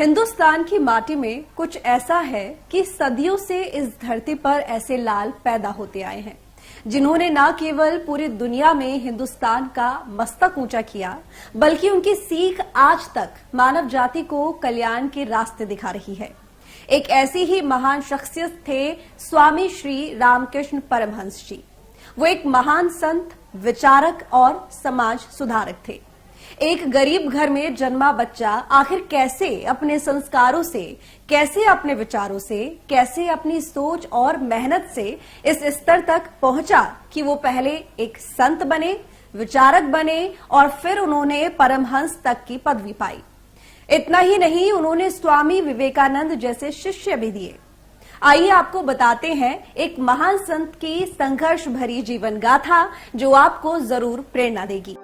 हिंदुस्तान की माटी में कुछ ऐसा है कि सदियों से इस धरती पर ऐसे लाल पैदा होते आए हैं जिन्होंने न केवल पूरी दुनिया में हिंदुस्तान का मस्तक ऊंचा किया, बल्कि उनकी सीख आज तक मानव जाति को कल्याण के रास्ते दिखा रही है। एक ऐसी ही महान शख्सियत थे स्वामी श्री रामकृष्ण परमहंस जी। वो एक महान संत, विचारक और समाज सुधारक थे। एक गरीब घर में जन्मा बच्चा आखिर कैसे अपने संस्कारों से, कैसे अपने विचारों से, कैसे अपनी सोच और मेहनत से इस स्तर तक पहुंचा कि वो पहले एक संत बने, विचारक बने और फिर उन्होंने परमहंस तक की पदवी पाई। इतना ही नहीं, उन्होंने स्वामी विवेकानंद जैसे शिष्य भी दिए। आइए आपको बताते हैं एक महान संत की संघर्ष भरी जीवन गाथा जो आपको जरूर प्रेरणा देगी।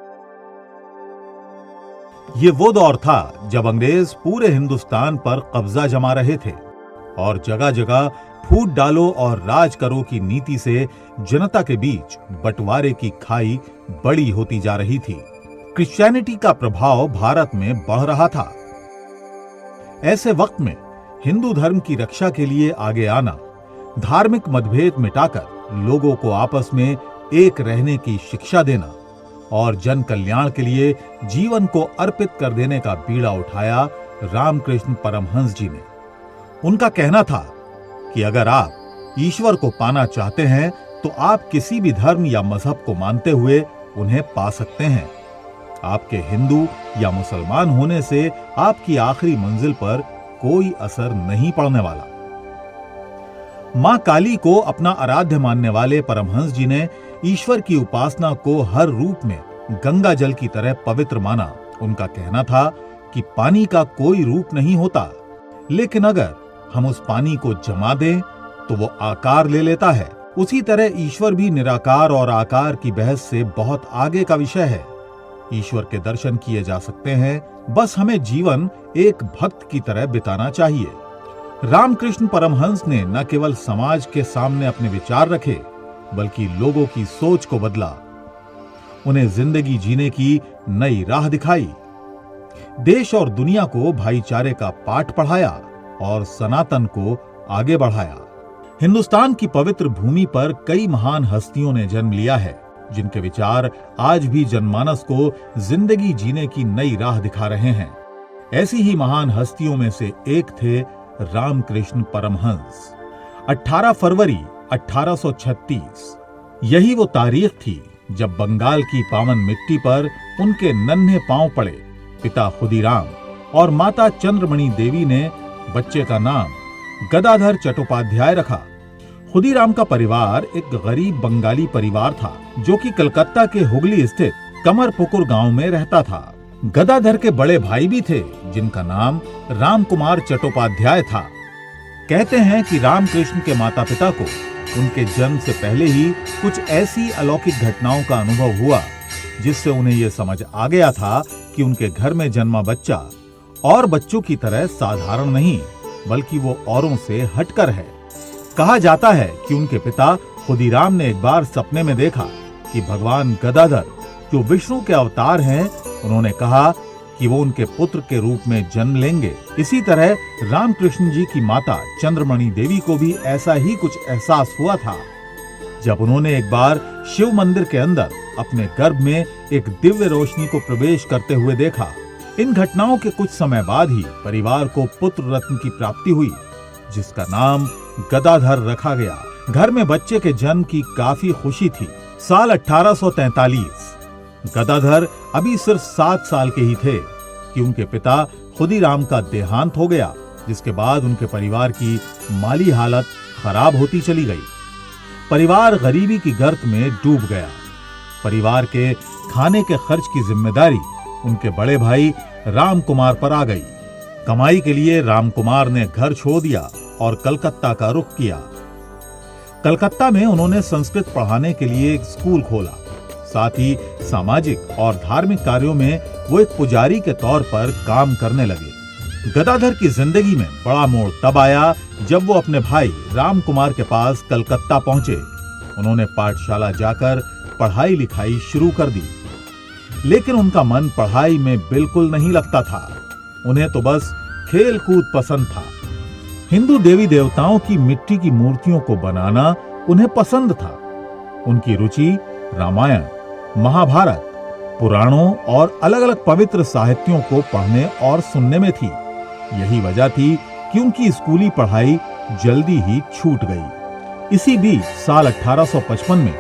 ये वो दौर था जब अंग्रेज पूरे हिंदुस्तान पर कब्जा जमा रहे थे और जगह जगह फूट डालो और राज करो की नीति से जनता के बीच बंटवारे की खाई बड़ी होती जा रही थी। क्रिश्चियनिटी का प्रभाव भारत में बढ़ रहा था। ऐसे वक्त में हिंदू धर्म की रक्षा के लिए आगे आना, धार्मिक मतभेद मिटाकर लोगों को आपस में एक रहने की शिक्षा देना और जन कल्याण के लिए जीवन को अर्पित कर देने का बीड़ा उठाया रामकृष्ण परमहंस जी ने। उनका कहना था कि अगर आप ईश्वर को पाना चाहते हैं तो आप किसी भी धर्म या मजहब को मानते हुए उन्हें पा सकते हैं। आपके हिंदू या मुसलमान होने से आपकी आखिरी मंजिल पर कोई असर नहीं पड़ने वाला। मां काली को अपना आराध्य मानने वाले परमहंस जी ने ईश्वर की उपासना को हर रूप में गंगा जल की तरह पवित्र माना। उनका कहना था कि पानी का कोई रूप नहीं होता, लेकिन अगर हम उस पानी को जमा दें तो वो आकार ले लेता है। उसी तरह ईश्वर भी निराकार और आकार की बहस से बहुत आगे का विषय है। ईश्वर के दर्शन किए जा सकते हैं, बस हमें जीवन एक भक्त की तरह बिताना चाहिए। रामकृष्ण परमहंस ने न केवल समाज के सामने अपने विचार रखे, बल्कि लोगों की सोच को बदला। उन्हें जिंदगी जीने की नई राह दिखाई, देश और दुनिया को भाईचारे का पाठ पढ़ाया और सनातन को आगे बढ़ाया। हिंदुस्तान की पवित्र भूमि पर कई महान हस्तियों ने जन्म लिया है, जिनके विचार आज भी जनमानस को जिंदगी जीने की नई राह दिखा रहे हैं। ऐसी ही महान हस्तियों में से एक थे रामकृष्ण परमहंस। 18 फरवरी 1836 यही वो तारीख थी जब बंगाल की पावन मिट्टी पर उनके नन्हे पांव पड़े। पिता खुदीराम और माता चंद्रमणि देवी ने बच्चे का नाम गदाधर चट्टोपाध्याय रखा। खुदीराम का परिवार एक गरीब बंगाली परिवार था जो कि कलकत्ता के हुगली स्थित कमरपुकुर गांव में रहता था। गदाधर के बड़े भाई भी थे जिनका नाम रामकुमार चट्टोपाध्याय था। कहते हैं कि रामकृष्ण के माता पिता को उनके जन्म से पहले ही कुछ ऐसी अलौकिक घटनाओं का अनुभव हुआ जिससे उन्हें यह समझ आ गया था कि उनके घर में जन्मा बच्चा और बच्चों की तरह साधारण नहीं, बल्कि वो औरों से हटकर है। कहा जाता है कि उनके पिता खुदीराम ने एक बार सपने में देखा कि भगवान गदाधर जो विष्णु के अवतार हैं, उन्होंने कहा कि वो उनके पुत्र के रूप में जन्म लेंगे। इसी तरह रामकृष्ण जी की माता चंद्रमणि देवी को भी ऐसा ही कुछ एहसास हुआ था जब उन्होंने एक बार शिव मंदिर के अंदर अपने गर्भ में एक दिव्य रोशनी को प्रवेश करते हुए देखा। इन घटनाओं के कुछ समय बाद ही परिवार को पुत्र रत्न की प्राप्ति हुई, जिसका नाम गदाधर रखा गया। घर में बच्चे के जन्म की काफी खुशी थी। साल 1843 गदाधर अभी सिर्फ 7 साल के ही थे कि उनके पिता खुदीराम का देहांत हो गया, जिसके बाद उनके परिवार की माली हालत खराब होती चली गई। परिवार गरीबी की गर्त में डूब गया। परिवार के खाने के खर्च की जिम्मेदारी उनके बड़े भाई रामकुमार पर आ गई। कमाई के लिए रामकुमार ने घर छोड़ दिया और कलकत्ता का रुख किया। कलकत्ता में उन्होंने संस्कृत पढ़ाने के लिए एक स्कूल खोला। साथ ही सामाजिक और धार्मिक कार्यों में वो एक पुजारी के तौर पर काम करने लगे। गदाधर की जिंदगी में बड़ा मोड़ तब आया जब वो अपने भाई रामकुमार के पास कलकत्ता पहुंचे। उन्होंने पाठशाला जाकर पढ़ाई लिखाई शुरू कर दी, लेकिन उनका मन पढ़ाई में बिल्कुल नहीं लगता था। उन्हें तो बस खेल कूद पसंद था। हिंदू देवी देवताओं की मिट्टी की मूर्तियों को बनाना उन्हें पसंद था। उनकी रुचि रामायण, महाभारत, पुराणों और अलग अलग पवित्र साहित्यों को पढ़ने और सुनने में थी। यही वजह थी कि उनकी स्कूली पढ़ाई जल्दी ही छूट गई। इसी बीच साल 1855 में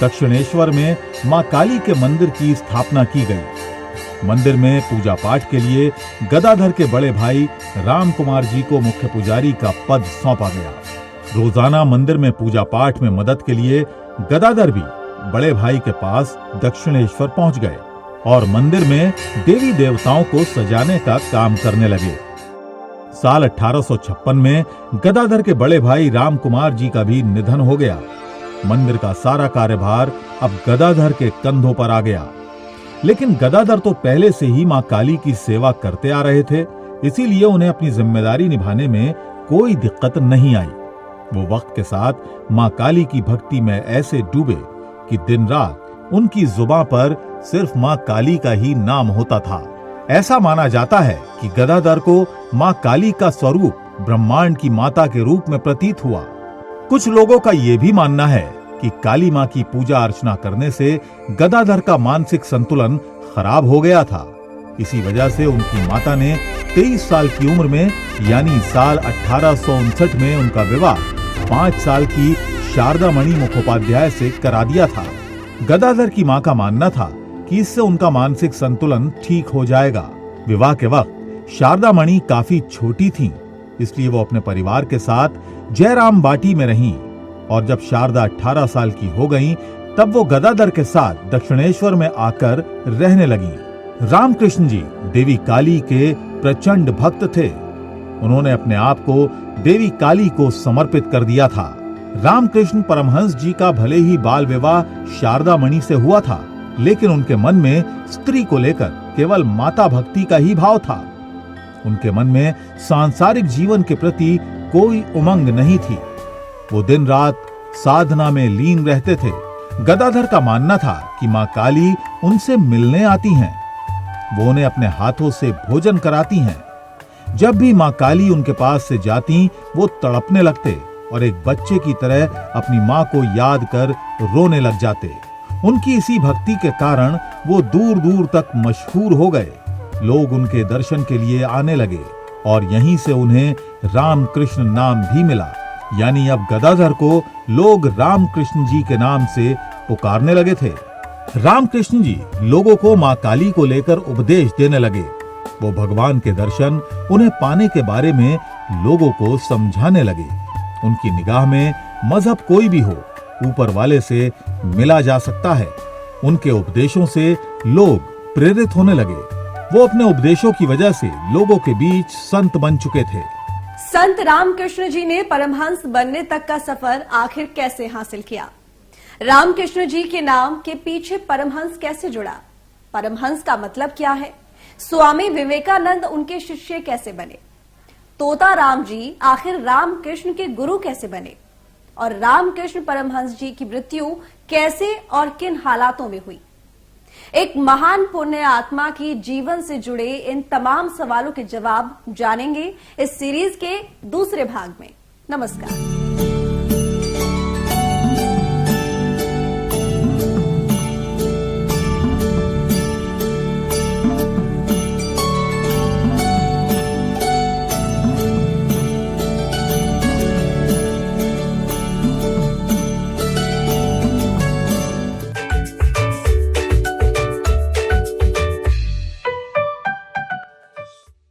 दक्षिणेश्वर में मां काली के मंदिर की स्थापना की गई। मंदिर में पूजा पाठ के लिए गदाधर के बड़े भाई राम कुमार जी को मुख्य पुजारी का पद सौंपा गया। रोजाना मंदिर में पूजा पाठ में मदद के लिए गदाधर भी बड़े भाई के पास दक्षिणेश्वर पहुंच गए और मंदिर में देवी देवताओं को सजाने का काम करने लगे। साल 1856 में गदाधर के बड़े भाई राम कुमार जी का भी निधन हो गया। मंदिर का सारा कार्यभार अब गदाधर के कंधों पर आ गया। लेकिन गदाधर तो पहले से ही मां काली की सेवा करते आ रहे थे, इसीलिए उन्हें अपनी जिम्मेदारी निभाने में कोई दिक्कत नहीं आई। वो वक्त के साथ मां काली की भक्ति में ऐसे डूबे कि दिन रात उनकी जुबान पर सिर्फ मां काली का ही नाम होता था। ऐसा माना जाता है कि गदाधर को मां काली का स्वरूप ब्रह्मांड की माता के रूप में प्रतीत हुआ। कुछ लोगों का यह भी मानना है कि काली मां की पूजा अर्चना करने से गदाधर का मानसिक संतुलन खराब हो गया था। इसी वजह से उनकी माता ने 23 साल की उम्र में यानी साल 1859 में उनका विवाह 5 साल की शारदा मणि मुखोपाध्याय से करा दिया था। गदाधर की मां का मानना था कि इससे उनका मानसिक संतुलन ठीक हो जाएगा। विवाह के वक्त शारदा मणि काफी छोटी थीं, इसलिए वो अपने परिवार के साथ जयराम बाटी में रहीं और जब शारदा 18 साल की हो गईं, तब वो गदाधर के साथ दक्षिणेश्वर में आकर रहने लगीं। रामकृष्ण जी देवी काली के प्रचंड भक्त थे। उन्होंने अपने आप को देवी काली को समर्पित कर दिया था। रामकृष्ण परमहंस जी का भले ही बाल विवाह शारदा मणि से हुआ था, लेकिन उनके मन में स्त्री को लेकर केवल माता भक्ति का ही भाव था। उनके मन में सांसारिक जीवन के प्रति कोई उमंग नहीं थी। वो दिन रात साधना में लीन रहते थे। गदाधर का मानना था कि मां काली उनसे मिलने आती हैं। वो उन्हें अपने हाथों से भोजन कराती हैं। जब भी मां काली उनके पास से जाती, वो तड़पने लगते और एक बच्चे की तरह अपनी मां को याद कर रोने लग जाते। उनकी इसी भक्ति के कारण वो दूर दूर तक मशहूर हो गए। लोग उनके दर्शन के लिए आने लगे और यहीं से उन्हें रामकृष्ण नाम भी मिला। यानी अब गदाधर को लोग रामकृष्ण जी के नाम से पुकारने लगे थे। रामकृष्ण जी लोगों को मां काली को लेकर उपदेश देने लगे। वो भगवान के दर्शन उन्हें पाने के बारे में लोगों को समझाने लगे। उनकी निगाह में मजहब कोई भी हो, ऊपर वाले से मिला जा सकता है। उनके उपदेशों से लोग प्रेरित होने लगे। वो अपने उपदेशों की वजह से लोगों के बीच संत बन चुके थे। संत रामकृष्ण जी ने परमहंस बनने तक का सफर आखिर कैसे हासिल किया? रामकृष्ण जी के नाम के पीछे परमहंस कैसे जुड़ा? परमहंस का मतलब क्या है? स्वामी विवेकानंद उनके शिष्य कैसे बने? तोता राम जी आखिर रामकृष्ण के गुरु कैसे बने? और रामकृष्ण परमहंस जी की मृत्यु कैसे और किन हालातों में हुई? एक महान पुण्य आत्मा की जीवन से जुड़े इन तमाम सवालों के जवाब जानेंगे इस सीरीज के दूसरे भाग में। नमस्कार।